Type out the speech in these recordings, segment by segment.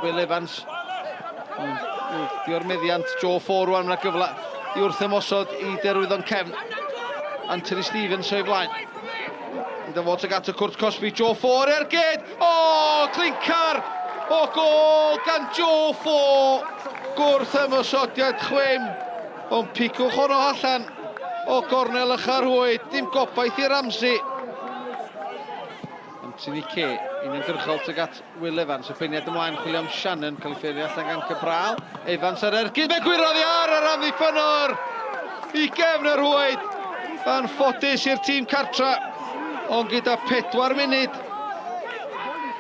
Will Evans. Di'r meddiant Joe Ford rwan, mae'n gyfle i wrth ymosod i Derwyddon Cefn. Anthony Stevens o'i flaen. Dyfod ag at y cwrt Cosby, Joe Ford i'r gyd. O, clincar o gol gan Joe Ford. Gwrth ymosodiad chwym. Ond picwch hwnnw allan o gornel ychyr hwyd. Dim gobaith i Ramsey. Anthony Kay, un yn gyrchol tuag at Will Evans, y beiniad ymlaen chwilio am Shannon, cael ei ffeirio allan gan Cabral. Evans ar ergyd, mae gwirodd i ar amddiffynwr i gefn yr hwyd. Yn ffodus i'r tîm cartra, ond gyda 4 munud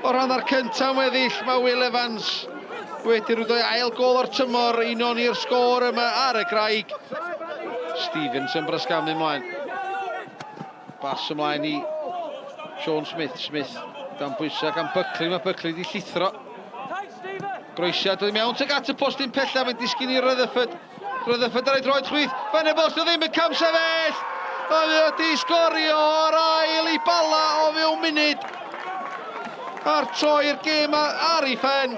o rhan ar cyntaf weddill, mae Will Evans wedi rwyddo ail gol o'r tymor, union i'r sgôr yma ar y graig. Stevens yn brysgamu ymlaen. Bas ymlaen i Sean Smith, dan bwysau gan Buckley, mae Buckley di llithro. Groesiad oedd mewn tuag at y postyn pella, mae'n disgyn i Rutherford. Rutherford ar ei droed chwyth, Venables oedd ddim yn cam sefyll. Oedd wedi sgorio o'r ail i Bala o fewn munud. A'r troi'r gêm ar ei phen.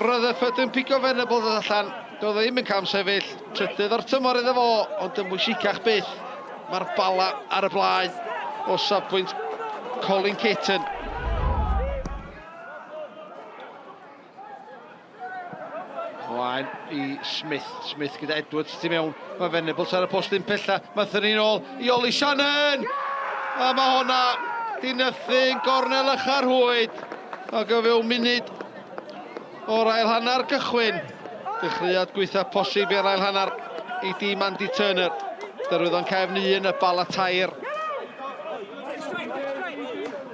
Rutherford yn pigo Venables allan. Doedd ddim yn cam sefyll, trydydd o'r tymor iddo fo, ond yn bwysicach byth. Mae'r Bala ar y blaen o safbwynt Colin Kitten. Mlaen i Smith gyda Edwards tu mewn. Mae Venables ar y postyn pella. Mae thynnu nôl i Oli Shannon. A mae hwnna di nythu'n gornel ychyr hwyd. Ac o fewn munud o'r ail hanner gychwyn. Dechreuad gweitha posib i'r ail hanner i dîm Andy Turner. Derwyddon Cefn 1, y Bala 2.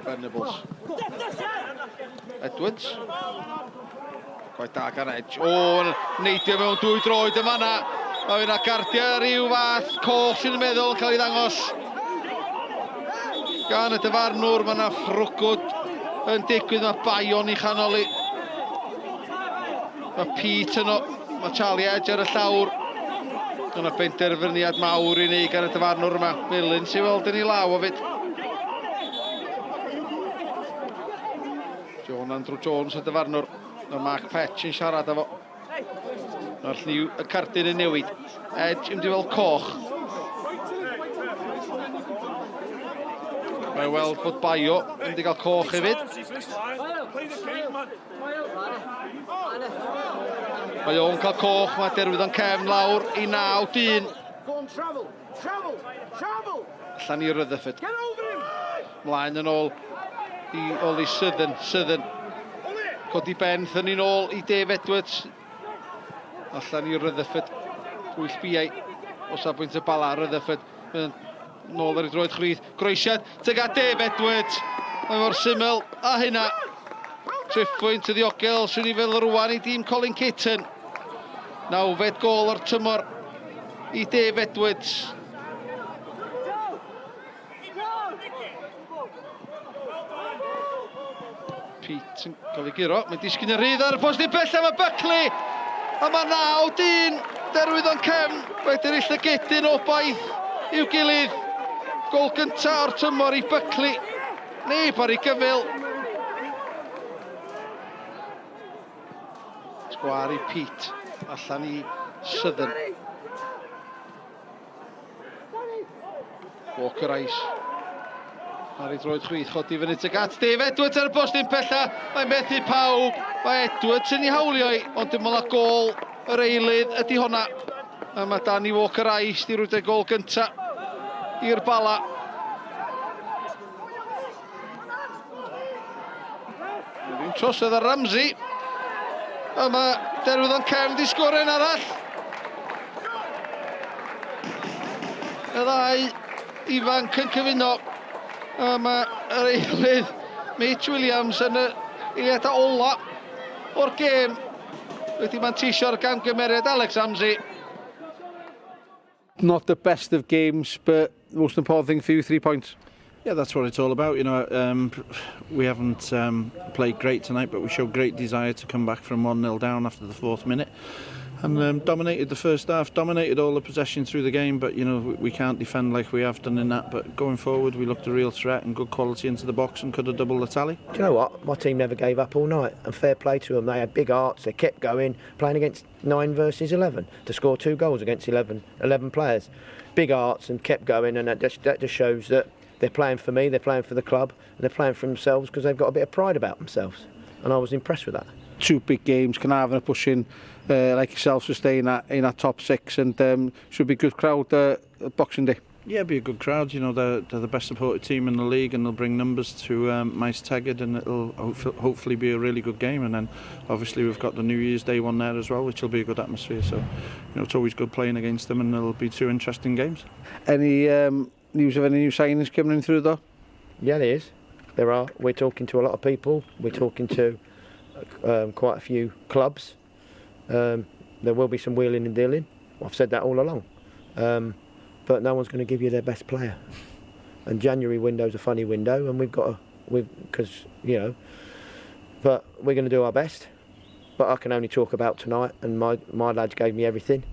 Venables. Edwards. Gwaith da gan Edge. O, neidio mewn 2 droed yma na. Mae yna gardia rhyw fath coch sy'n meddwl yn cael ei ddangos. Gan y dyfarnwr, mae yna ffrwgwd yn digwydd, mae Bayon i chanoli. Mae Pete yno, mae Charlie Edge ar y llawr. Yna benderfyniad mawr i ni gan y dyfarnwr yma. Melin sy'n weld yn ei law o fyd. Andrew Jones y dyfarnwr. Mae Mark Petch yn siarad efo. Mae'r lliw y cardyn yn newid. Edge yn fel coch. Mae weld bod Bayo yn di gael coch hefyd. Mae o'n cael coch, mae Derwyddon Cefn lawr i 9-1. Allan i Rutherford. Mlaen yn ôl i Oli Southern. Codi ben, thynnu nôl i Dave Edwards. Allan i Rutherford. Pwyll biau o safbwynt y Bala. Rutherford nôl ar ei droed chwyth. Groesiad, tyga Dave Edwards. Mae mor syml a hynna. Triffwynt y ddiogel sy'n i fel rwan i dîm Colin Kitten. 9fed gol o'r tymor i Dave Edwards. Pete yn cael ei giro, mae'n disgyn y rhydd ar y postyn bella, mae Buckley. A mae 9-1, Derwyddon Cefn, wedi'r illagedyn o baith i'w gilydd. Gol gyntaf o'r tymor i Buckley, neb ar ei gyfil. Sgwar i Pete, allan i Southern. Walker Ice. Ar ei droed chwyth, chodi fyny tuag at Dave Edwards ar y postyn pella. Mae'n methu pawb. Mae Edwards yn ei hawlio i, ond dim ond y gol yr eilydd ydy honna. A mae Danny Walker Ice di rwyd y gol gynta i'r Bala. Rwy'n trosedd ar Ramsey. A mae Derwyddon Cefn di sgoren arall. Y ddau ifanc yn cyfuno. Mae yr eilydd Mitch Williams yn y eiliadau ola o'r gêm wedi mantisio'r gamgymeriad Alex Ramsey. Not the best of games, but the most important thing for you, 3 points. Yeah, that's what it's all about. We haven't played great tonight, but we showed great desire to come back from 1-0 down after the 4th minute. And dominated the first half, dominated all the possession through the game, but we can't defend like we have done in that. But going forward, we looked a real threat and good quality into the box and could have doubled the tally. Do you know what? My team never gave up all night, and fair play to them. They had big hearts, they kept going, playing against 9 versus 11 to score 2 goals against 11 players. Big hearts and kept going, and that just shows that they're playing for me, they're playing for the club, and they're playing for themselves because they've got a bit of pride about themselves. And I was impressed with that. 2 big games, Carnarvon are pushing like yourself to stay in that top 6, and should be a good crowd Boxing Day. Yeah, be a good crowd. They're the best supported team in the league, and they'll bring numbers to Maes Tegid, and it'll hopefully be a really good game. And then obviously we've got the New Year's Day one there as well, which will be a good atmosphere. So it's always good playing against them, and it'll be 2 interesting games. Any news of any new signings coming in through though? Yeah, there is. There are. We're talking to a lot of people. We're talking to quite a few clubs. There will be some wheeling and dealing. I've said that all along. But no one's going to give you their best player. And January window's a funny window, and but we're going to do our best. But I can only talk about tonight, and my lads gave me everything.